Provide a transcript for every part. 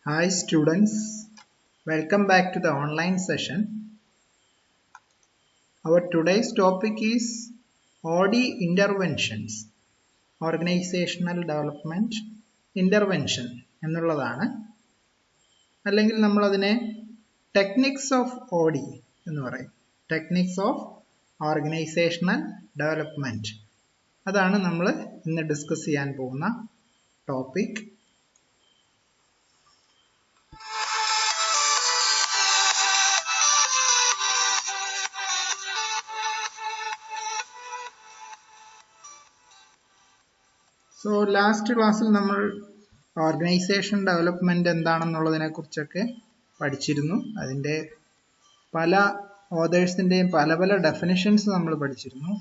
Hi students, welcome back to the online session. Our today's topic is OD interventions, Organizational Development Intervention എന്നുള്ളതാണ്. അല്ലെങ്കിൽ നമ്മൾ അതിനെ techniques of OD എന്ന് പറയും. Techniques of organisational development. അതാണ് നമ്മൾ ഇന്ന് ഡിസ്കസ് ചെയ്യാൻ പോകുന്ന ടോപ്പിക്. സോ ലാസ്റ്റ് ക്ലാസ്സിൽ നമ്മൾ ഓർഗനൈസേഷൻ ഡെവലപ്മെന്റ് എന്താണെന്നുള്ളതിനെ കുറിച്ചൊക്കെ പഠിച്ചിരുന്നു. അതിൻ്റെ പല ഓതേഴ്സിൻ്റെയും പല പല ഡെഫിനിഷൻസ് നമ്മൾ പഠിച്ചിരുന്നു.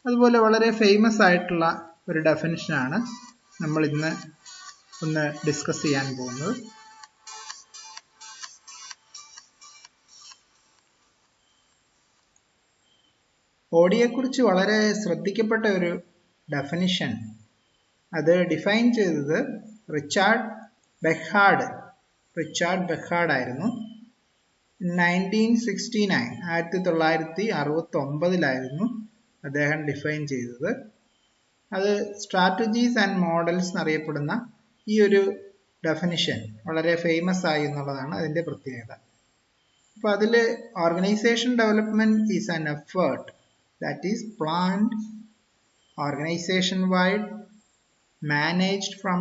അതുപോലെ വളരെ ഫേമസ് ആയിട്ടുള്ള ഒരു ഡെഫിനിഷനാണ് നമ്മൾ ഇന്ന് ഒന്ന് ഡിസ്കസ് ചെയ്യാൻ പോകുന്നത്. ഓഡിയെക്കുറിച്ച് വളരെ ശ്രദ്ധിക്കപ്പെട്ട ഒരു ഡെഫിനിഷൻ അത് ഡിഫൈൻ ചെയ്തത് റിച്ചാർഡ് ബെക്കാർഡ് ആയിരുന്നു. 1969 അദ്ദേഹം ഡിഫൈൻ ചെയ്തത്. അത് സ്ട്രാറ്റജീസ് ആൻഡ് മോഡൽസ് എന്നറിയപ്പെടുന്ന ഈ ഒരു ഡെഫിനിഷൻ വളരെ ഫേമസ് ആയി എന്നുള്ളതാണ് അതിൻ്റെ പ്രത്യേകത. അപ്പോൾ അതിൽ organisation development is an effort that is planned, organization wide, managed from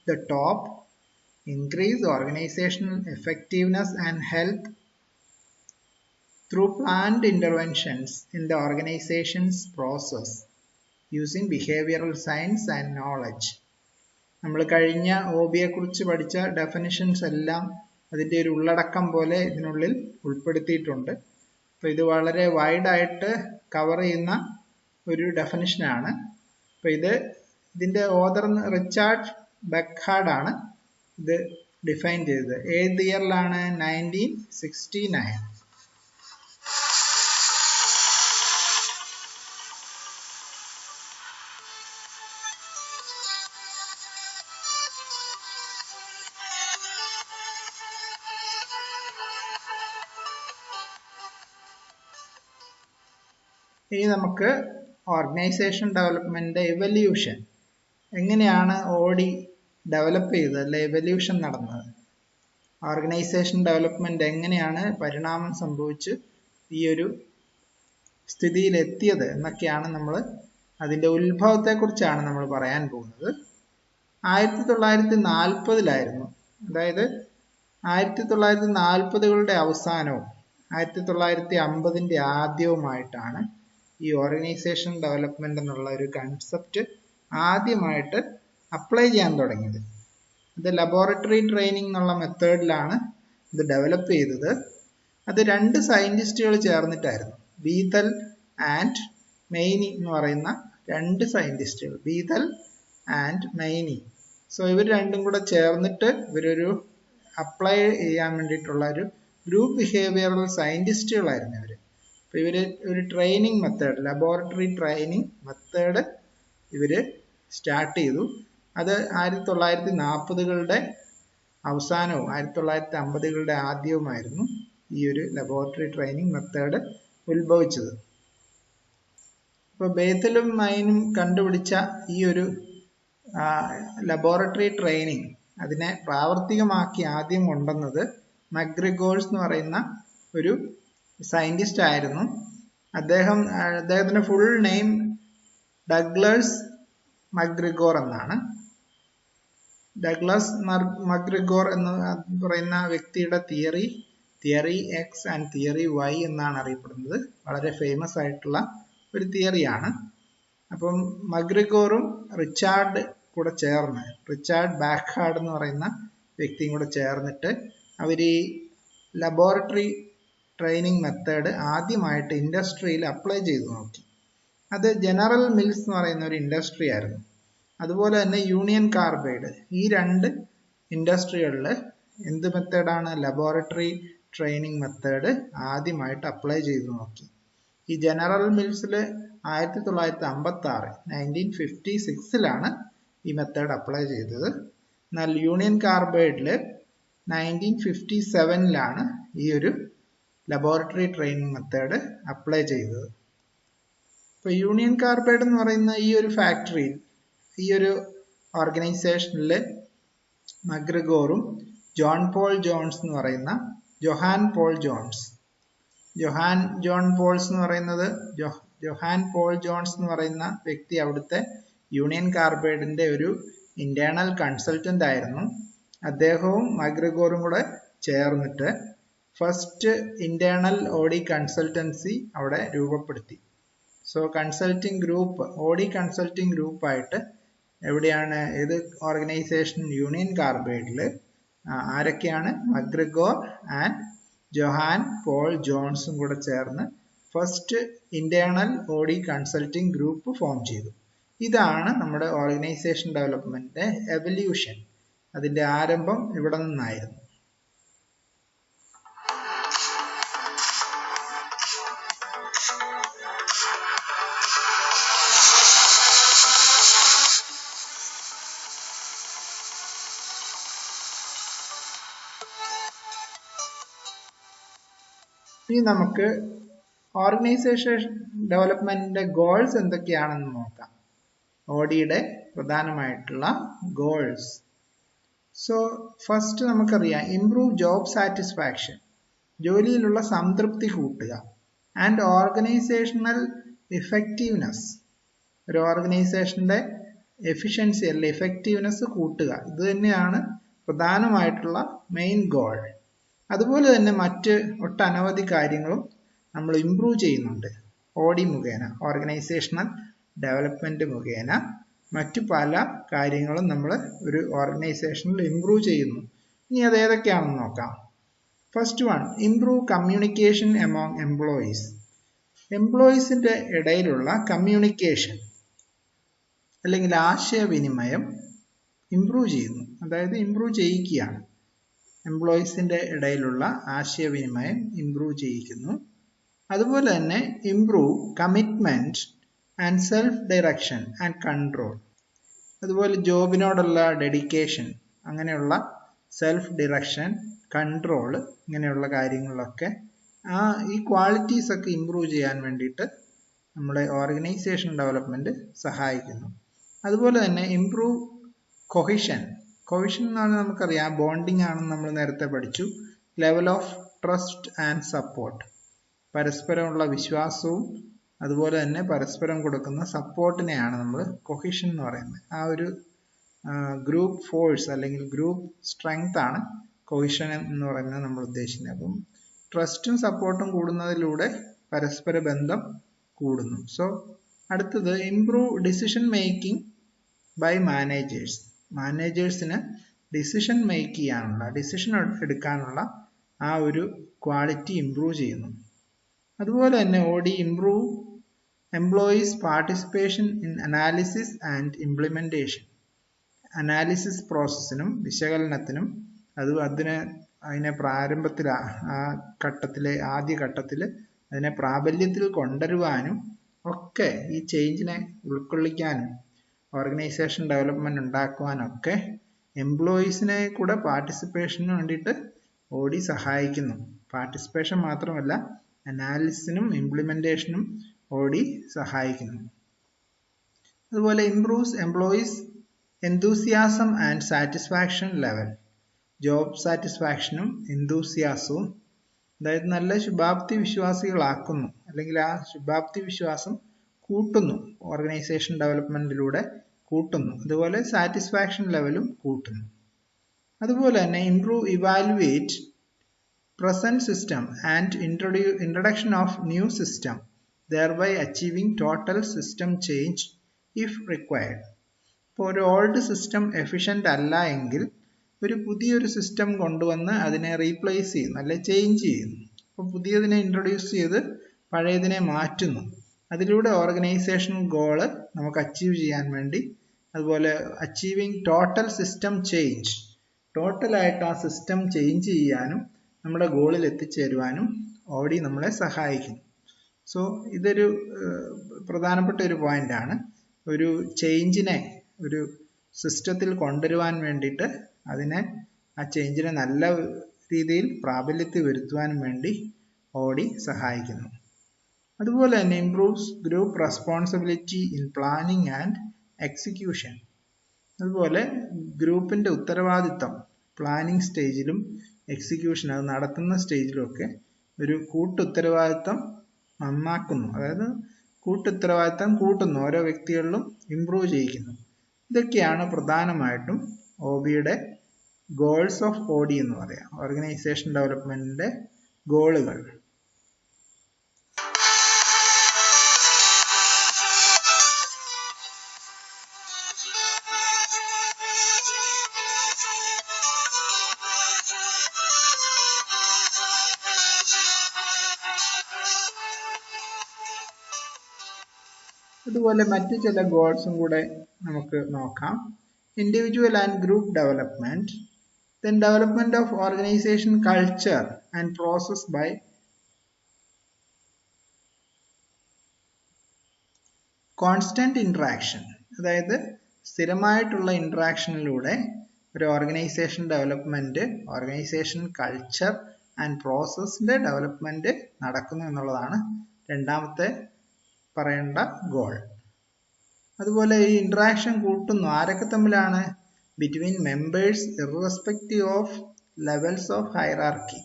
the top, increase organizational effectiveness and health through planned interventions in the organization's process using behavioral science and knowledge. നമ്മൾ കഴിഞ്ഞ OBയെ കുറിച്ച് പഠിച്ച definitions എല്ലാം അതിൻ്റെ ഒരു ഉള്ളടക്കം പോലെ ഇതിനുള്ളിൽ ഉൾപ്പെടുത്തിയിട്ടുണ്ട്. അപ്പോൾ ഇത് വളരെ വൈഡായിട്ട് കവർ ചെയ്യുന്ന ഒരു ഡെഫിനിഷനാണ്. അപ്പോൾ ഇതിൻ്റെ ഓതർ റിച്ചാർഡ് ബെക്കാർഡ് ആണ് ഇത് ഡിഫൈൻ ചെയ്തത്. ഏത് ഇയറിലാണ്? 1969. ഇനി നമുക്ക് ഓർഗനൈസേഷൻ ഡെവലപ്മെന്റ് എവല്യൂഷൻ, എങ്ങനെയാണ് OD ഡെവലപ്പ് ചെയ്തത് അല്ലെ എവല്യൂഷൻ നടന്നത്, ഓർഗനൈസേഷൻ ഡെവലപ്മെന്റ് എങ്ങനെയാണ് പരിണാമം സംഭവിച്ച് ഈ ഒരു സ്ഥിതിയിലെത്തിയത് എന്നൊക്കെയാണ് നമ്മൾ അതിൻ്റെ ഉത്ഭവത്തെക്കുറിച്ചാണ് നമ്മൾ പറയാൻ പോകുന്നത്. 1940 അതായത് 1940കളുടെ അവസാനവും 1950ന്റെ ആദ്യവുമായിട്ടാണ് ഈ ഓർഗനൈസേഷൻ ഡെവലപ്മെന്റ് എന്നുള്ള ഒരു കൺസെപ്റ്റ് ആദ്യമായിട്ട് അപ്ലൈ ചെയ്യാൻ തുടങ്ങിയത്. ഇത് ലബോറട്ടറി ട്രെയിനിങ് എന്നുള്ള മെത്തേഡിലാണ് ഇത് ഡെവലപ്പ് ചെയ്തത്. അത് 2 സയന്റിസ്റ്റുകൾ ചേർന്നിട്ടായിരുന്നു. ബീതൽ ആൻഡ് മെയ്നി എന്ന് പറയുന്ന 2 സയന്റിസ്റ്റുകൾ, ബീതൽ ആൻഡ് മെയ്നി. സോ ഇവർ രണ്ടും കൂടെ ചേർന്നിട്ട് ഇവരൊരു അപ്ലൈ ചെയ്യാൻ വേണ്ടിയിട്ടുള്ള ഒരു ഗ്രൂപ്പ് ബിഹേവിയറൽ സയന്റിസ്റ്റുകളായിരുന്നു ഇവർ. അപ്പോൾ ഇവർ ഒരു training method, laboratory training method ഇവർ സ്റ്റാർട്ട് ചെയ്തു. അത് 1940കളുടെ അവസാനവും 1950കളുടെ ആദ്യവുമായിരുന്നു ഈ ഒരു ലബോറട്ടറി ട്രെയിനിങ് മെത്തേഡ് ഉത്ഭവിച്ചത്. ഇപ്പോൾ ബേത്തലും മൈനും കണ്ടുപിടിച്ച ഈ ഒരു ലബോറട്ടറി ട്രെയിനിങ് അതിനെ പ്രാവർത്തികമാക്കി ആദ്യം കൊണ്ടുവന്നത് മക്ഗ്രിഗോർസ് എന്ന് പറയുന്ന ഒരു സയന്റിസ്റ്റ് ആയിരുന്നു. അദ്ദേഹത്തിന്റെ ഫുൾ നെയിം ഡഗ്ലസ് മക്ഗ്രിഗോർ എന്നാണ്. ഡഗ്ലസ് മക്ഗ്രിഗോർ എന്ന് പറയുന്ന വ്യക്തിയുടെ theory X and theory Y എന്നാണ് അറിയപ്പെടുന്നത്. വളരെ ഫേമസ് ആയിട്ടുള്ള ഒരു തിയറിയാണ്. അപ്പം മക്ഗ്രിഗോറും റിച്ചാർഡ് ബെക്കാർഡ് എന്ന് പറയുന്ന വ്യക്തിയും കൂടെ ചേർന്നിട്ട് അവർ ഈ ലബോറട്ടറി ട്രെയിനിങ് മെത്തേഡ് ആദ്യമായിട്ട് ഇൻഡസ്ട്രിയിൽ അപ്ലൈ ചെയ്ത് നോക്കി. അത് ജനറൽ മിൽസ് എന്ന് പറയുന്ന ഒരു ഇൻഡസ്ട്രി ആയിരുന്നു. അതുപോലെ തന്നെ യൂണിയൻ കാർബൈഡ്. ഈ രണ്ട് ഇൻഡസ്ട്രികളിൽ എന്ത് മെത്തേഡാണ്? ലബോറട്ടറി ട്രെയിനിങ് മെത്തേഡ് ആദ്യമായിട്ട് അപ്ലൈ ചെയ്ത് നോക്കി. ഈ ജനറൽ മിൽസിൽ 1956 ഈ മെത്തേഡ് അപ്ലൈ ചെയ്തത്. എന്നാൽ യൂണിയൻ കാർബൈഡിൽ 1957 ഈ ഒരു ലബോറട്ടറി ട്രെയിനിങ് മെത്തേഡ് അപ്ലൈ ചെയ്തത്. ഇപ്പോൾ യൂണിയൻ കാർബൈഡ് എന്ന് പറയുന്ന ഈ ഒരു ഫാക്ടറിയിൽ, ഈ ഒരു ഓർഗനൈസേഷനിൽ മക്ഗ്രിഗോറും ജോഹാൻ പോൾ ജോൺസ് എന്ന് പറയുന്ന വ്യക്തി അവിടുത്തെ യൂണിയൻ കാർബൈഡിന്റെ ഒരു ഇന്റേണൽ കൺസൾട്ടന്റ് ആയിരുന്നു. അദ്ദേഹവും മക്ഗ്രിഗോറും കൂടെ ചേർന്നിട്ട് ഫസ്റ്റ് ഇന്റേണൽ ഓഡി കൺസൾട്ടൻസി അവിടെ രൂപപ്പെടുത്തി. So consulting group, OD consulting ഗ്രൂപ്പായിട്ട് എവിടെയാണ്? ഏത് ഓർഗനൈസേഷൻ? യൂണിയൻ കാർബൈഡിൽ ആരൊക്കെയാണ്? മക്ഗ്രിഗോർ ആൻഡ് ജോഹാൻ പോൾ ജോൺസും കൂടെ ചേർന്ന് first internal OD consulting group form ചെയ്തു. ഇതാണ് നമ്മുടെ ഓർഗനൈസേഷൻ ഡെവലപ്മെന്റിന്റെ എവല്യൂഷൻ. അതിന്റെ ആരംഭം ഇവിടെ നിന്നായിരുന്നു. ഇനി നമുക്ക് ഓർഗനൈസേഷൻ ഡെവലപ്മെന്റിന്റെ ഗോൾസ് എന്തൊക്കെയാണെന്ന് നോക്കാം. ഓഡിയുടെ പ്രധാനമായിട്ടുള്ള ഗോൾസ്. സോ ഫസ്റ്റ് നമുക്കറിയാം, ഇംപ്രൂവ് ജോബ് സാറ്റിസ്ഫാക്ഷൻ, ജോലിയിലുള്ള സംതൃപ്തി കൂട്ടുക. ആൻഡ് ഓർഗനൈസേഷണൽ ഇഫക്റ്റീവ്നെസ്, ഒരു ഓർഗനൈസേഷന്റെ എഫിഷ്യൻസി അല്ല ഇഫക്റ്റീവ്നെസ് കൂട്ടുക. ഇത് തന്നെയാണ് പ്രധാനമായിട്ടുള്ള മെയിൻ ഗോൾ. അതുപോലെ തന്നെ മറ്റ് ഒട്ടനവധി കാര്യങ്ങളും നമ്മൾ ഇംപ്രൂവ് ചെയ്യുന്നുണ്ട് ഓഡി മുഖേന, ഓർഗനൈസേഷണൽ ഡെവലപ്മെന്റ് മുഖേന മറ്റു പല കാര്യങ്ങളും നമ്മൾ ഒരു ഓർഗനൈസേഷനിൽ ഇംപ്രൂവ് ചെയ്യുന്നു. ഇനി അത് ഏതൊക്കെയാണെന്ന് നോക്കാം. First one, improve communication among employees. എംപ്ലോയീസിന്റെ ഇടയിലുള്ള കമ്മ്യൂണിക്കേഷൻ അല്ലെങ്കിൽ ആശയവിനിമയം ഇംപ്രൂവ് ചെയ്യുന്നു, അതായത് ഇംപ്രൂവ് ചെയ്യിക്കുകയാണ്. എംപ്ലോയീസിന്റെ ഇടയിലുള്ള ആശയവിനിമയം ഇംപ്രൂവ് ചെയ്യിക്കുന്നു. അതുപോലെ തന്നെ improve commitment and self direction and control. അതുപോലെ ജോബിനോടുള്ള ഡെഡിക്കേഷൻ, അങ്ങനെയുള്ള സെൽഫ് ഡയറക്ഷൻ, കൺട്രോൾ, ഇങ്ങനെയുള്ള കാര്യങ്ങളിലൊക്കെ ഈ ക്വാളിറ്റീസ് ഒക്കെ ഇംപ്രൂവ് ചെയ്യാൻ വേണ്ടിയിട്ട് നമ്മുടെ ഓർഗനൈസേഷൻ ഡെവലപ്മെന്റ് സഹായിക്കുന്നു. അതുപോലെ തന്നെ ഇംപ്രൂവ് കൊഹിഷൻ. കൊഹിഷൻ എന്ന് പറഞ്ഞാൽ നമുക്കറിയാം ബോണ്ടിങ് ആണെന്ന് നമ്മൾ നേരത്തെ പഠിച്ചു. Level of trust and support, പരസ്പരമുള്ള വിശ്വാസവും അതുപോലെ തന്നെ പരസ്പരം കൊടുക്കുന്ന സപ്പോർട്ടിനെയാണ് നമ്മൾ കൊഹിഷൻ എന്ന് പറയുന്നത്. ആ ഒരു ഗ്രൂപ്പ് ഫോഴ്സ് അല്ലെങ്കിൽ ഗ്രൂപ്പ് സ്ട്രെങ്ത് ആണ് കൊഹിഷൻ എന്ന് പറയുന്നത് നമ്മൾ ഉദ്ദേശിക്കുന്നത്. അപ്പം ട്രസ്റ്റും സപ്പോർട്ടും കൂടുന്നതിലൂടെ പരസ്പര ബന്ധം കൂടുന്നു. സോ അടുത്തത് improve decision making by managers. മാനേജേഴ്സിന് ഡിസിഷൻ മേക്ക് ചെയ്യാനുള്ള, ഡിസിഷൻ എടുക്കാനുള്ള ആ ഒരു ക്വാളിറ്റി ഇംപ്രൂവ് ചെയ്യുന്നു. അതുപോലെ തന്നെ OD improve employees participation in analysis and implementation. Analysis പ്രോസസ്സിനും വിശകലനത്തിനും അതിനെ പ്രാരംഭത്തിൽ ആദ്യ ഘട്ടത്തിൽ അതിനെ പ്രാബല്യത്തിൽ കൊണ്ടുവരുവാനും ഒക്കെ ഈ ചേഞ്ചിനെ ഉൾക്കൊള്ളിക്കാനും ഓർഗനൈസേഷൻ ഡെവലപ്മെന്റ് ഉണ്ടാക്കുവാനൊക്കെ എംപ്ലോയീസിനെ കൂടെ പാർട്ടിസിപ്പേഷന് വേണ്ടിയിട്ട് ഓഡി സഹായിക്കുന്നു. പാർട്ടിസിപ്പേഷൻ മാത്രമല്ല, അനാലിസിസിനും ഇംപ്ലിമെന്റേഷനും ഓഡി സഹായിക്കുന്നു. അതുപോലെ improves employees enthusiasm and satisfaction level. Job സാറ്റിസ്ഫാക്ഷനും എന്തൂസിയാസവും, അതായത് നല്ല ശുഭാപ്തി വിശ്വാസികളാക്കുന്നു, അല്ലെങ്കിൽ ആ ശുഭാപ്തി വിശ്വാസം കൂട്ടുന്നു, ഓർഗനൈസേഷൻ ഡെവലപ്മെന്റിലൂടെ കൂട്ടുന്നു. അതുപോലെ സാറ്റിസ്ഫാക്ഷൻ ലെവലും കൂട്ടുന്നു. അതുപോലെ തന്നെ improve evaluate present system and introduction of new system, thereby achieving total system change if required. ഇപ്പോൾ ഒരു ഓൾഡ് സിസ്റ്റം എഫിഷ്യൻ്റ് അല്ല എങ്കിൽ ഒരു പുതിയൊരു സിസ്റ്റം കൊണ്ടുവന്ന് അതിനെ റീപ്ലേസ് ചെയ്യുന്നു, അല്ലെ ചേഞ്ച് ചെയ്യുന്നു. അപ്പോൾ പുതിയതിനെ ഇൻട്രൊഡ്യൂസ് ചെയ്ത് പഴയതിനെ മാറ്റുന്നു. അതിലൂടെ ഓർഗനൈസേഷൻ ഗോള് നമുക്ക് അച്ചീവ് ചെയ്യാൻ വേണ്ടി അതുപോലെ അച്ചീവിങ് ടോട്ടൽ സിസ്റ്റം ചേഞ്ച്, ടോട്ടലായിട്ട് ആ സിസ്റ്റം ചേഞ്ച് ചെയ്യാനും നമ്മുടെ ഗോളിൽ എത്തിച്ചേരുവാനും ഓഡി നമ്മളെ സഹായിക്കുന്നു. സോ ഇതൊരു പ്രധാനപ്പെട്ട ഒരു പോയിന്റാണ്. ഒരു ചേഞ്ചിനെ ഒരു സിസ്റ്റത്തിൽ കൊണ്ടുവരുവാൻ വേണ്ടിയിട്ട് ആ ചേഞ്ചിനെ നല്ല രീതിയിൽ പ്രാബല്യത്തിൽ വരുത്തുവാനും വേണ്ടി ഓഡി സഹായിക്കുന്നു. അതുപോലെ തന്നെ improves group responsibility in planning and execution. അതുപോലെ ഗ്രൂപ്പിന്റെ ഉത്തരവാദിത്തം പ്ലാനിങ് സ്റ്റേജിലും എക്സിക്യൂഷൻ അത് നടത്തുന്ന സ്റ്റേജിലും ഒക്കെ ഒരു കൂട്ടുത്തരവാദിത്തം നന്നാക്കുന്നു. അതായത് കൂട്ടുത്തരവാദിത്തം കൂട്ടുന്നു, ഓരോ വ്യക്തികളിലും ഇംപ്രൂവ് ചെയ്യിക്കുന്നു. ഇതൊക്കെയാണ് പ്രധാനമായിട്ടും OBയുടെ ഗോൾസ് ഓഫ് OD എന്ന് പറയാം, ഓർഗനൈസേഷൻ ഡെവലപ്മെന്റിന്റെ ഗോളുകൾ. അതുപോലെ മറ്റു ചില ഗോൾസും കൂടെ നമുക്ക് നോക്കാം. Individual and group development, then development of organization culture and process by constant interaction. അതായത് സ്ഥിരമായിട്ടുള്ള ഇന്ററാക്ഷനിലൂടെ ഒരു organisation development, organisation culture and പ്രോസസ്സിന്റെ ഡെവലപ്മെന്റ് നടക്കുന്നു എന്നുള്ളതാണ് രണ്ടാമത്തെ പറയേണ്ട ഗോൾ. അതുപോലെ ഈ ഇന്ററാക്ഷൻ കൂട്ടുന്നു. ആരൊക്കെ തമ്മിലാണ്? Between members irrespective of levels of hierarchy.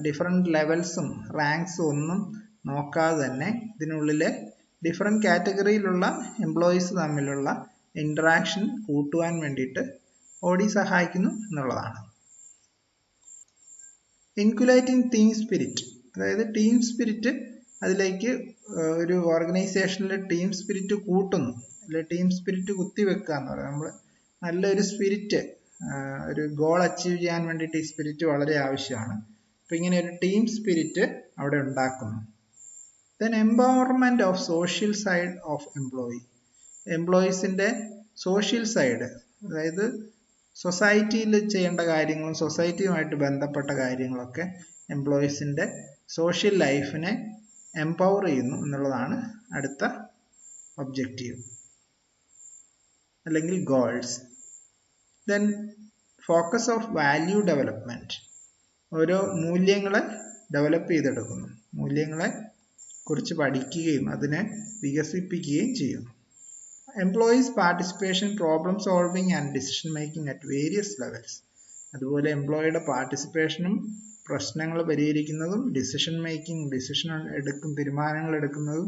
Different ലെവൽസും റാങ്ക്സും ഒന്നും നോക്കാതെ തന്നെ ഇതിനുള്ളിലെ ഡിഫറെന്റ് കാറ്റഗറിയിലുള്ള എംപ്ലോയീസ് തമ്മിലുള്ള ഇന്ററാക്ഷൻ കൂട്ടുവാൻ വേണ്ടിയിട്ട് OD സഹായിക്കുന്നു എന്നുള്ളതാണ്. ഇൻകുലേറ്റിംഗ് ടീം സ്പിരിറ്റ്, അതായത് ടീം സ്പിരിറ്റ് അതിലേക്ക് ഒരു ഓർഗനൈസേഷനിൽ ടീം സ്പിരിറ്റ് കൂട്ടുന്നു, അല്ലെ ടീം സ്പിരിറ്റ് കുത്തിവെക്കുക എന്ന് പറയുന്നത്. നമ്മൾ നല്ലൊരു സ്പിരിറ്റ്, ഒരു ഗോൾ അച്ചീവ് ചെയ്യാൻ വേണ്ടിയിട്ട് ഈ സ്പിരിറ്റ് വളരെ ആവശ്യമാണ്. അപ്പൊ ഇങ്ങനെ ഒരു ടീം സ്പിരിറ്റ് അവിടെ ഉണ്ടാക്കുന്നു. Then empowerment of social side of employee, എംപ്ലോയീസിന്റെ സോഷ്യൽ സൈഡ്, അതായത് സൊസൈറ്റിയിൽ ചെയ്യേണ്ട കാര്യങ്ങളും സൊസൈറ്റിയുമായിട്ട് ബന്ധപ്പെട്ട കാര്യങ്ങളൊക്കെ എംപ്ലോയീസിന്റെ സോഷ്യൽ ലൈഫിനെ എംപവർ ചെയ്യുന്നു എന്നുള്ളതാണ് അടുത്ത ഒബ്ജക്റ്റീവ് അല്ലെങ്കിൽ goals. Then focus of value development, ഓരോ മൂല്യങ്ങളെ ഡെവലപ്പ് ചെയ്തെടുക്കുന്നു, മൂല്യങ്ങളെ കുറിച്ച് പഠിക്കുകയും അതിനെ വികസിപ്പിക്കുകയും ചെയ്യുന്നു. Employees participation, problem solving and decision making at various levels. അതുപോലെ എംപ്ലോയിയുടെ പാർട്ടിസിപ്പേഷനും പ്രശ്നങ്ങൾ പരിഹരിക്കുന്നതും ഡിസിഷൻ മേക്കിംഗ്, തീരുമാനങ്ങൾ എടുക്കുന്നതും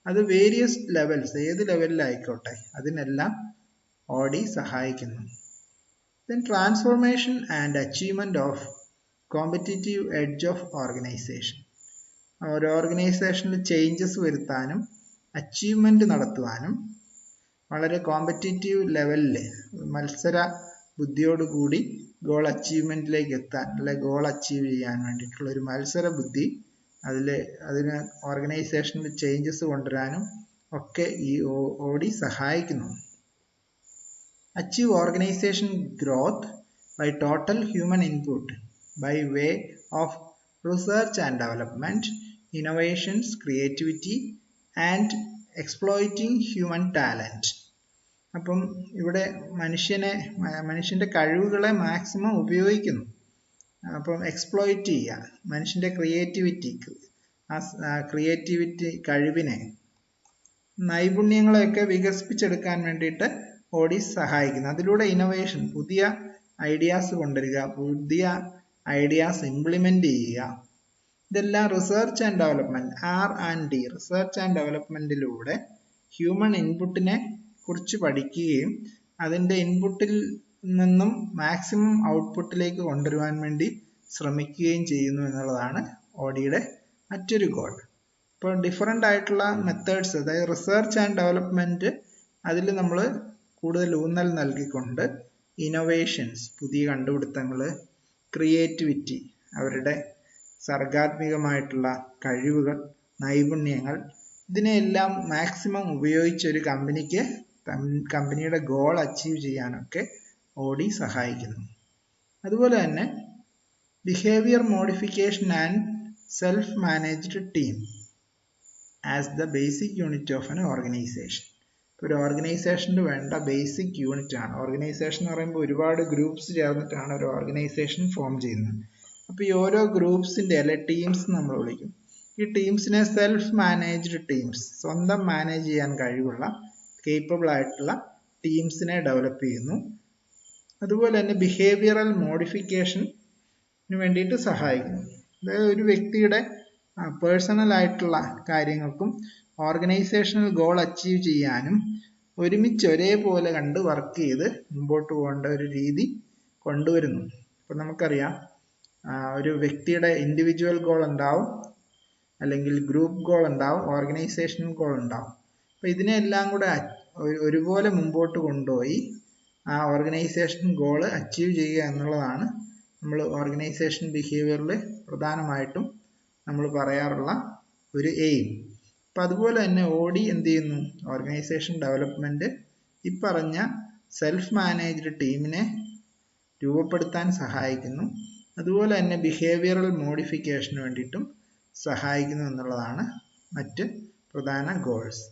അത് വേരിയസ് ലെവൽസ്, ഏത് ലെവലിലായിക്കോട്ടെ അതിനെല്ലാം OD സഹായിക്കുന്നു. Then transformation and achievement of competitive edge of organisation, ഒരു ഓർഗനൈസേഷനിൽ ചേഞ്ചസ് വരുത്താനും അച്ചീവ്മെന്റ് നടത്തുവാനും വളരെ കോമ്പറ്റീറ്റീവ് ലെവലിൽ മത്സര ബുദ്ധിയോടുകൂടി ഗോൾ അച്ചീവ്മെന്റിലേക്ക് എത്താൻ, അല്ലെ ഗോൾ അച്ചീവ് ചെയ്യാൻ വേണ്ടിയിട്ടുള്ള ഒരു മത്സര ബുദ്ധി അതിന് ഓർഗനൈസേഷനിൽ ചേഞ്ചസ് കൊണ്ടുവരാനും ഒക്കെ ഈ OD സഹായിക്കുന്നു. Achieve organisation growth by total human input by way of research and development, innovations, creativity and exploiting human talent. അപ്പം ഇവിടെ മനുഷ്യന്റെ കഴിവുകളെ മാക്സിമം ഉപയോഗിക്കുന്നു. അപ്പം എക്സ്പ്ലോയിറ്റ് ചെയ്യുക, മനുഷ്യന്റെ ക്രിയേറ്റിവിറ്റി കഴിവിനെ, നൈപുണ്യങ്ങളെയൊക്കെ വികസിപ്പിച്ചെടുക്കാൻ വേണ്ടിയിട്ട് OD സഹായിക്കുന്നു. അതിലൂടെ ഇന്നോവേഷൻ, പുതിയ ഐഡിയാസ് കൊണ്ടുവരിക, പുതിയ ഐഡിയാസ് ഇംപ്ലിമെന്റ് ചെയ്യുക, ഇതെല്ലാം research and development, R&D, research and ഡെവലപ്മെന്റിലൂടെ ഹ്യൂമൻ ഇൻപുട്ടിനെ കുറിച്ച് പഠിക്കുകയും അതിന്റെ ഇൻപുട്ടിൽ നിന്നും മാക്സിമം ഔട്ട്പുട്ടിലേക്ക് കൊണ്ടുവരുവാൻ വേണ്ടി ശ്രമിക്കുകയും ചെയ്യുന്നു എന്നുള്ളതാണ് ODയുടെ മറ്റൊരു ഗോൾ. ഇപ്പോൾ ഡിഫറെന്റ് ആയിട്ടുള്ള മെത്തേഡ്സ്, അതായത് റിസർച്ച് ആൻഡ് ഡെവലപ്മെന്റ്, അതിൽ നമ്മൾ കൂടുതൽ ഊന്നൽ നൽകിക്കൊണ്ട് ഇന്നോവേഷൻസ്, പുതിയ കണ്ടുപിടുത്തങ്ങൾ, ക്രിയേറ്റിവിറ്റി, അവരുടെ സർഗാത്മികമായിട്ടുള്ള കഴിവുകൾ, നൈപുണ്യങ്ങൾ, ഇതിനെല്ലാം മാക്സിമം ഉപയോഗിച്ച് ഒരു കമ്പനിക്ക് കമ്പനിയുടെ ഗോൾ അച്ചീവ് ചെയ്യാനൊക്കെ OD സഹായിക്കുന്നു. അതുപോലെ തന്നെ behaviour modification and self managed team as the basic unit of N organisation. ഒരു ഓർഗനൈസേഷന് വേണ്ട ബേസിക് യൂണിറ്റ് ആണ്. ഓർഗനൈസേഷൻ എന്ന് പറയുമ്പോൾ ഒരുപാട് ഗ്രൂപ്പ്സ് ചേർന്നിട്ടാണ് ഒരു ഓർഗനൈസേഷൻ ഫോം ചെയ്യുന്നത്. അപ്പോൾ ഈ ഓരോ ഗ്രൂപ്പ്സിന്റെ അല്ലെ ടീംസ് നമ്മൾ വിളിക്കും. ഈ ടീംസിനെ സെൽഫ് മാനേജ്ഡ് ടീംസ്, സ്വന്തം മാനേജ് ചെയ്യാൻ കഴിവുള്ള കേപ്പബിൾ ആയിട്ടുള്ള ടീംസിനെ ഡെവലപ്പ് ചെയ്യുന്നു. അതുപോലെ തന്നെ ബിഹേവിയറൽ മോഡിഫിക്കേഷന് വേണ്ടിയിട്ട് സഹായിക്കുന്നു. അതായത് ഒരു വ്യക്തിയുടെ പേഴ്സണൽ ആയിട്ടുള്ള കാര്യങ്ങൾക്കും ഓർഗനൈസേഷണൽ ഗോൾ അച്ചീവ് ചെയ്യാനും ഒരുമിച്ച് ഒരേപോലെ കണ്ട് വർക്ക് ചെയ്ത് മുമ്പോട്ട് പോകേണ്ട ഒരു രീതി കൊണ്ടുവരുന്നു. ഇപ്പം നമുക്കറിയാം, ഒരു വ്യക്തിയുടെ ഇൻഡിവിജ്വൽ ഗോൾ ഉണ്ടാവും, അല്ലെങ്കിൽ ഗ്രൂപ്പ് ഗോൾ ഉണ്ടാവും, ഓർഗനൈസേഷണൽ ഗോൾ ഉണ്ടാവും. അപ്പം ഇതിനെല്ലാം കൂടെ ഒരുപോലെ മുമ്പോട്ട് കൊണ്ടുപോയി ആ ഓർഗനൈസേഷൻ ഗോള് അച്ചീവ് ചെയ്യുക എന്നുള്ളതാണ് നമ്മൾ ഓർഗനൈസേഷൻ ബിഹേവിയറിൽ പ്രധാനമായിട്ടും നമ്മൾ പറയാറുള്ള ഒരു എയിം. അപ്പം അതുപോലെ തന്നെ OD എന്ത് ചെയ്യുന്നു? ഓർഗനൈസേഷൻ ഡെവലപ്മെന്റ് ഈ പറഞ്ഞ സെൽഫ് മാനേജ്ഡ് ടീമിനെ രൂപപ്പെടുത്താൻ സഹായിക്കുന്നു. അതുപോലെ തന്നെ ബിഹേവിയറൽ മോഡിഫിക്കേഷന് വേണ്ടിയിട്ടും സഹായിക്കുന്നു എന്നുള്ളതാണ് മറ്റ് പ്രധാന goals.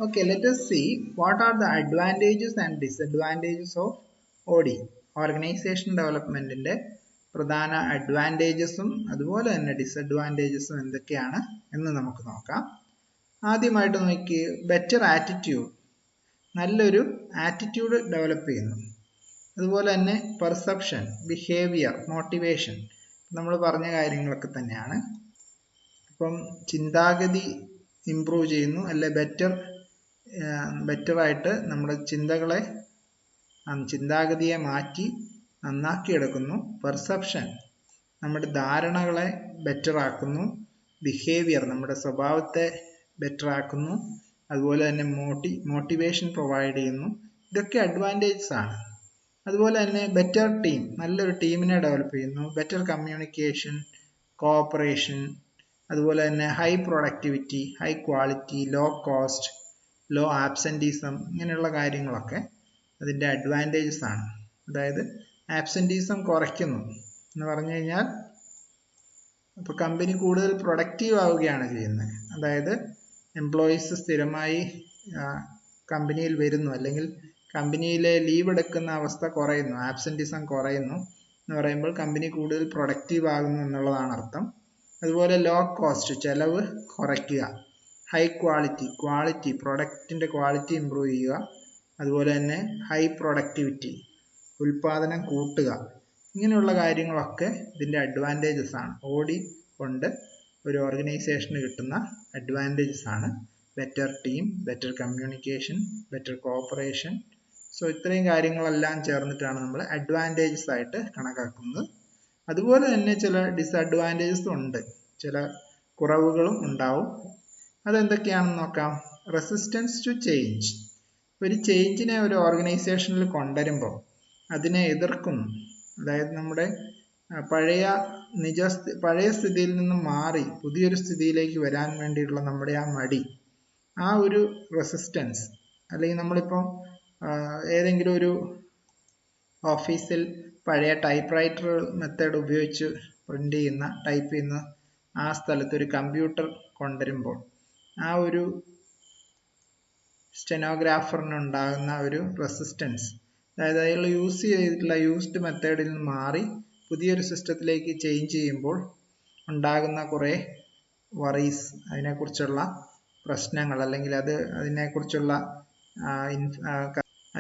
Okay, let us see what are the advantages and disadvantages of OD. Organisation ഡെവലപ്മെന്റിന്റെ പ്രധാന അഡ്വാൻറ്റേജസും അതുപോലെ തന്നെ ഡിസഡ്വാൻറ്റേജസും എന്തൊക്കെയാണ് എന്ന് നമുക്ക് നോക്കാം. ആദ്യമായിട്ട് നോക്കി, ബെറ്റർ ആറ്റിറ്റ്യൂഡ്, നല്ലൊരു ആറ്റിറ്റ്യൂഡ് ഡെവലപ്പ് ചെയ്യുന്നു. അതുപോലെ തന്നെ പെർസെപ്ഷൻ, ബിഹേവിയർ, മോട്ടിവേഷൻ, നമ്മൾ പറഞ്ഞ കാര്യങ്ങളൊക്കെ തന്നെയാണ്. അപ്പം ചിന്താഗതി ഇംപ്രൂവ് ചെയ്യുന്നു, അല്ലെ ബെറ്ററായിട്ട് നമ്മുടെ ചിന്താഗതിയെ മാറ്റി നന്നാക്കിയെടുക്കുന്നു. പെർസെപ്ഷൻ, നമ്മുടെ ധാരണകളെ ബെറ്റർ ആക്കുന്നു. ബിഹേവിയർ, നമ്മുടെ സ്വഭാവത്തെ ബെറ്റർ ആക്കുന്നു. അതുപോലെ തന്നെ മോട്ടിവേഷൻ പ്രൊവൈഡ് ചെയ്യുന്നു. ഇതൊക്കെ അഡ്വാൻറ്റേജസ് ആണ്. അതുപോലെ തന്നെ ബെറ്റർ ടീം, നല്ലൊരു ടീമിനെ ഡെവലപ്പ് ചെയ്യുന്നു. ബെറ്റർ കമ്മ്യൂണിക്കേഷൻ, കോഓപ്പറേഷൻ, അതുപോലെ തന്നെ high productivity, high quality, low cost, low absenteeism, ഇങ്ങനെയുള്ള കാര്യങ്ങളൊക്കെ അതിൻ്റെ അഡ്വാൻറ്റേജസ് ആണ്. അതായത് ആബ്സെൻറ്റീസം കുറയ്ക്കുന്നു എന്ന് പറഞ്ഞു കഴിഞ്ഞാൽ ഇപ്പോൾ കമ്പനി കൂടുതൽ പ്രൊഡക്റ്റീവ് ആവുകയാണ് ചെയ്യുന്നത്. അതായത് എംപ്ലോയീസ് സ്ഥിരമായി കമ്പനിയിൽ വരുന്നു, അല്ലെങ്കിൽ കമ്പനിയിലെ ലീവ് എടുക്കുന്ന അവസ്ഥ കുറയുന്നു, ആബ്സെൻറ്റീസം കുറയുന്നു എന്ന് പറയുമ്പോൾ കമ്പനി കൂടുതൽ പ്രൊഡക്റ്റീവ് ആകുന്നു എന്നുള്ളതാണ് അർത്ഥം. അതുപോലെ ലോ കോസ്റ്റ്, ചെലവ് കുറയ്ക്കുക. ഹൈ ക്വാളിറ്റി, പ്രൊഡക്റ്റിൻ്റെ ക്വാളിറ്റി ഇംപ്രൂവ് ചെയ്യുക. അതുപോലെ തന്നെ ഹൈ പ്രൊഡക്ടിവിറ്റി, ഉൽപാദനം കൂട്ടുക. ഇങ്ങനെയുള്ള കാര്യങ്ങളൊക്കെ ഇതിൻ്റെ അഡ്വാൻറ്റേജസ് ആണ്. OD കൊണ്ട് ഒരു ഓർഗനൈസേഷന് കിട്ടുന്ന അഡ്വാൻറ്റേജസ് ആണ്. Better team, better communication, better cooperation. So ഇത്രയും കാര്യങ്ങളെല്ലാം ചേർന്നിട്ടാണ് നമ്മൾ അഡ്വാൻറ്റേജസ് ആയിട്ട് കണക്കാക്കുന്നത്. അതുപോലെ തന്നെ ചില ഡിസഡ്വാൻറ്റേജസും ഉണ്ട്, ചില കുറവുകളും ഉണ്ടാവും. അതെന്തൊക്കെയാണെന്ന് നോക്കാം. റെസിസ്റ്റൻസ് ടു ചേഞ്ച്, ഒരു ചേഞ്ചിനെ ഒരു ഓർഗനൈസേഷനിൽ കൊണ്ടുവരുമ്പോൾ അതിനെ എതിർക്കുന്നു. അതായത് നമ്മുടെ പഴയ സ്ഥിതിയിൽ നിന്നും മാറി പുതിയൊരു സ്ഥിതിയിലേക്ക് വരാൻ വേണ്ടിയിട്ടുള്ള നമ്മുടെ ആ മടി, ആ ഒരു റെസിസ്റ്റൻസ്. അല്ലെങ്കിൽ നമ്മളിപ്പം ഏതെങ്കിലും ഒരു ഓഫീസിൽ പഴയ ടൈപ്പ് റൈറ്റർ മെത്തേഡ് ഉപയോഗിച്ച് ടൈപ്പ് ചെയ്യുന്ന ആ സ്ഥലത്ത് ഒരു കമ്പ്യൂട്ടർ കൊണ്ടുവരുമ്പോൾ ആ ഒരു സ്റ്റെനോഗ്രാഫറിനുണ്ടാകുന്ന ഒരു റെസിസ്റ്റൻസ്, അതായത് അയാൾ യൂസ് ചെയ്തിട്ടുള്ള യൂസ്ഡ് മെത്തേഡിൽ നിന്ന് മാറി പുതിയൊരു സിസ്റ്റത്തിലേക്ക് ചേഞ്ച് ചെയ്യുമ്പോൾ ഉണ്ടാകുന്ന കുറേ വറീസ്, അതിനെക്കുറിച്ചുള്ള പ്രശ്നങ്ങൾ, അല്ലെങ്കിൽ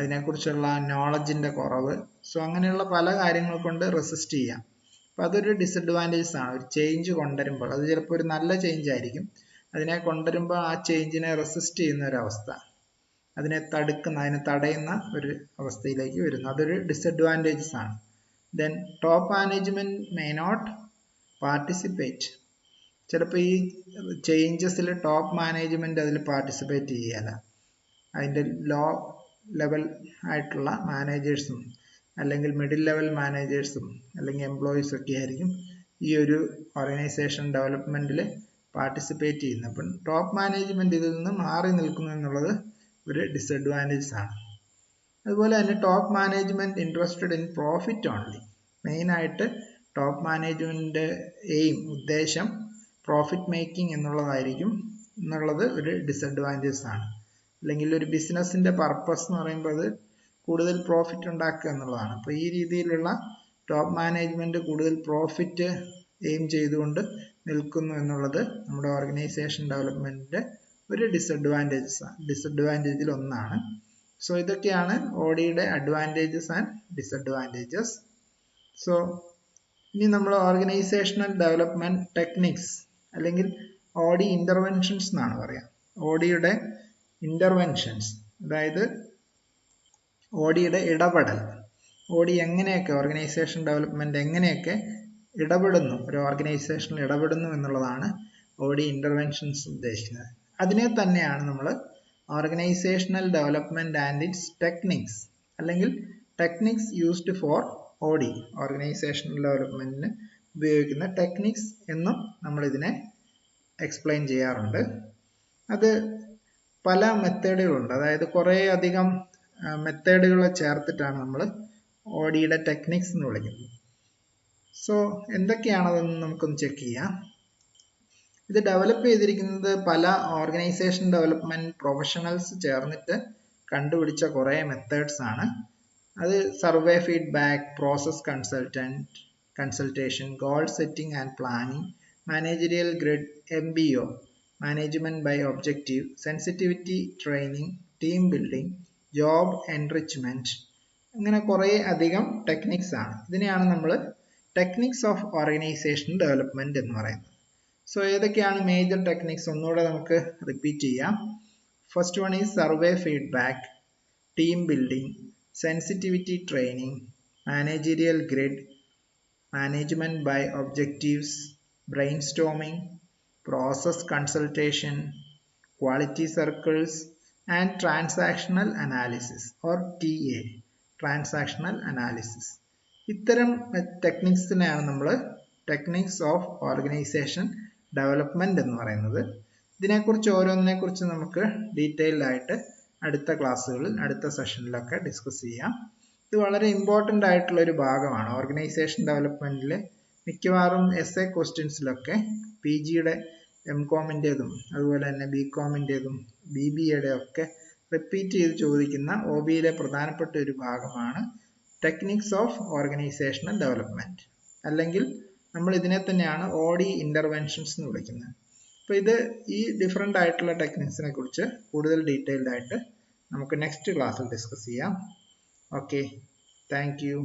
അതിനെക്കുറിച്ചുള്ള നോളജിൻ്റെ കുറവ്, സോ അങ്ങനെയുള്ള പല കാര്യങ്ങൾ കൊണ്ട് റെസിസ്റ്റ് ചെയ്യാം. അപ്പം അതൊരു ഡിസഡ്വാൻറ്റേജസ് ആണ്. ഒരു ചേഞ്ച് കൊണ്ടുവരുമ്പോൾ അത് ചിലപ്പോൾ ഒരു നല്ല ചേഞ്ച് ആയിരിക്കും, അതിനെ കൊണ്ടുവരുമ്പോൾ ആ ചേഞ്ചിനെ റെസിസ്റ്റ് ചെയ്യുന്ന ഒരവസ്ഥ, അതിനെ തടയുന്ന ഒരു അവസ്ഥയിലേക്ക് വരുന്നു. അതൊരു ഡിസഡ്വാൻറ്റേജസ് ആണ്. Then top management may not participate, ചിലപ്പോൾ ഈ ചേഞ്ചസിൽ ടോപ്പ് മാനേജ്മെന്റ് അതിൽ പാർട്ടിസിപ്പേറ്റ് ചെയ്യല, അതിൻ്റെ ലെവൽ ആയിട്ടുള്ള മാനേജേഴ്സും അല്ലെങ്കിൽ മിഡിൽ ലെവൽ മാനേജേഴ്സും അല്ലെങ്കിൽ എംപ്ലോയീസും ഒക്കെ ആയിരിക്കും ഈ ഒരു ഓർഗനൈസേഷൻ ഡെവലപ്മെന്റിൽ പാർട്ടിസിപ്പേറ്റ് ചെയ്യുന്നത്. അപ്പം ടോപ്പ് മാനേജ്മെന്റ് ഇതിൽ നിന്ന് മാറി നിൽക്കുന്നു എന്നുള്ളത് ഒരു ഡിസഡ്വാൻറ്റേജ് ആണ്. അതുപോലെ തന്നെ top management interested in profit only. മെയിനായിട്ട് ടോപ്പ് മാനേജ്മെന്റ് ഉദ്ദേശം പ്രോഫിറ്റ് മേക്കിംഗ് എന്നുള്ളതായിരിക്കും എന്നുള്ളത് ഒരു ഡിസഡ്വാൻറ്റേജ് ആണ്. അല്ലെങ്കിൽ ഒരു ബിസിനസിന്റെ പർപ്പസ് എന്ന് പറയുമ്പോൾ അത് കൂടുതൽ പ്രോഫിറ്റ് ഉണ്ടാക്കുക എന്നുള്ളതാണ്. അപ്പോൾ ഈ രീതിയിലുള്ള ടോപ്പ് മാനേജ്മെന്റ് കൂടുതൽ പ്രോഫിറ്റ് ചെയ്തുകൊണ്ട് എന്നുള്ളത് നമ്മുടെ ഓർഗനൈസേഷൻ ഡെവലപ്മെന്റിന്റെ ഒരു ഡിസഡ്വാൻറ്റേജിൽ ഒന്നാണ്. സോ ഇതൊക്കെയാണ് ഓഡിയുടെ അഡ്വാൻറ്റേജസ് ആൻഡ് ഡിസഡ്വാൻറ്റേജസ്. സോ ഇനി നമ്മൾ ഓർഗനൈസേഷണൽ ഡെവലപ്മെന്റ് ടെക്നിക്സ് അല്ലെങ്കിൽ ഓഡി ഇന്റർവെൻഷൻസ് എന്നാണ് പറയാം. ഓഡിയുടെ ഇന്റർവെൻഷൻസ്, അതായത് ഓഡിയുടെ ഇടപെടൽ, ഓഡി എങ്ങനെയൊക്കെ ഓർഗനൈസേഷൻ ഡെവലപ്മെന്റ് എങ്ങനെയൊക്കെ ഇടപെടുന്നു, ഒരു ഓർഗനൈസേഷനിൽ ഇടപെടുന്നു എന്നുള്ളതാണ് ഓഡി ഇന്റർവെൻഷൻസ് ഉദ്ദേശിക്കുന്നത്. അതിനെ തന്നെയാണ് നമ്മൾ organisational development and its techniques അല്ലെങ്കിൽ techniques used for OD, organisational ഡെവലപ്മെന്റിന് ഉപയോഗിക്കുന്ന ടെക്നിക്സ് എന്നും നമ്മൾ ഇതിനെ എക്സ്പ്ലെയിൻ ചെയ്യാറുണ്ട്. അത് പല മെത്തേഡുകളുണ്ട്, അതായത് കുറേ അധികം മെത്തേഡുകളെ ചേർത്തിട്ടാണ് നമ്മൾ ഓഡിയുടെ ടെക്നിക്സ് എന്ന് വിളിക്കുന്നത്. സോ എന്തൊക്കെയാണതെന്ന് നമുക്കൊന്ന് ചെക്ക് ചെയ്യാം. ഇത് ഡെവലപ്പ് ചെയ്തിരിക്കുന്നത് പല ഓർഗനൈസേഷൻ ഡെവലപ്മെന്റ് പ്രൊഫഷണൽസ് ചേർന്നിട്ട് കണ്ടുപിടിച്ച കുറേ മെത്തേഡ്സ് ആണ്. അത് survey feedback, process consultation, goal setting and planning, managerial grid, MBO, management by objective, sensitivity training, team building, job enrichment, അങ്ങനെ കുറേ അധികം ടെക്നിക്സ് ആണ്. ഇതിനെയാണ് നമ്മൾ ടെക്നിക്സ് ഓഫ് ഓർഗനൈസേഷൻ ഡെവലപ്മെന്റ് എന്ന് പറയുന്നത്. സോ ഏതൊക്കെയാണ് മേജർ ടെക്നിക്സ് ഒന്നുകൂടെ നമുക്ക് റിപ്പീറ്റ് ചെയ്യാം. First one is survey feedback, team building, sensitivity training, managerial grid, management by objectives, brainstorming, process consultation, quality circles, and transactional analysis or TA, transactional analysis. ഇത്തരം ടെക്നിക്സിനെയാണ് നമ്മൾ techniques of organisation development എന്ന് പറയുന്നത്. ഇതിനെക്കുറിച്ച് ഓരോന്നിനെക്കുറിച്ച് നമുക്ക് detailed ആയിട്ട് അടുത്ത ക്ലാസ്സുകളിൽ അടുത്ത സെഷനിലൊക്കെ ഡിസ്കസ് ചെയ്യാം. ഇത് വളരെ ഇമ്പോർട്ടൻ്റ് ആയിട്ടുള്ള ഒരു ഭാഗമാണ്. ഓർഗനൈസേഷൻ ഡെവലപ്മെന്റിൽ മിക്കവാറും essay ക്വസ്റ്റ്യൻസിലൊക്കെ PGയുടെ MCOMൻ്റെതും അതുപോലെ തന്നെ BCOMൻ്റെതും BBAയുടെ ഒക്കെ റിപ്പീറ്റ് ചെയ്ത് ചോദിക്കുന്ന OBയിലെ പ്രധാനപ്പെട്ട ഒരു ഭാഗമാണ് ടെക്നിക്സ് ഓഫ് ഓർഗനൈസേഷണൽ ഡെവലപ്മെന്റ്, അല്ലെങ്കിൽ നമ്മൾ ഇതിനെ തന്നെയാണ് ഓഡി ഇന്റർവെൻഷൻസ് എന്ന് വിളിക്കുന്നത്. അപ്പോൾ ഇത് ഈ ഡിഫറെൻ്റ് ആയിട്ടുള്ള ടെക്നിക്സിനെ കുറിച്ച് കൂടുതൽ ഡീറ്റെയിൽഡ് ആയിട്ട് നമുക്ക് നെക്സ്റ്റ് ക്ലാസ്സിൽ ഡിസ്കസ് ചെയ്യാം. Okay, thank you.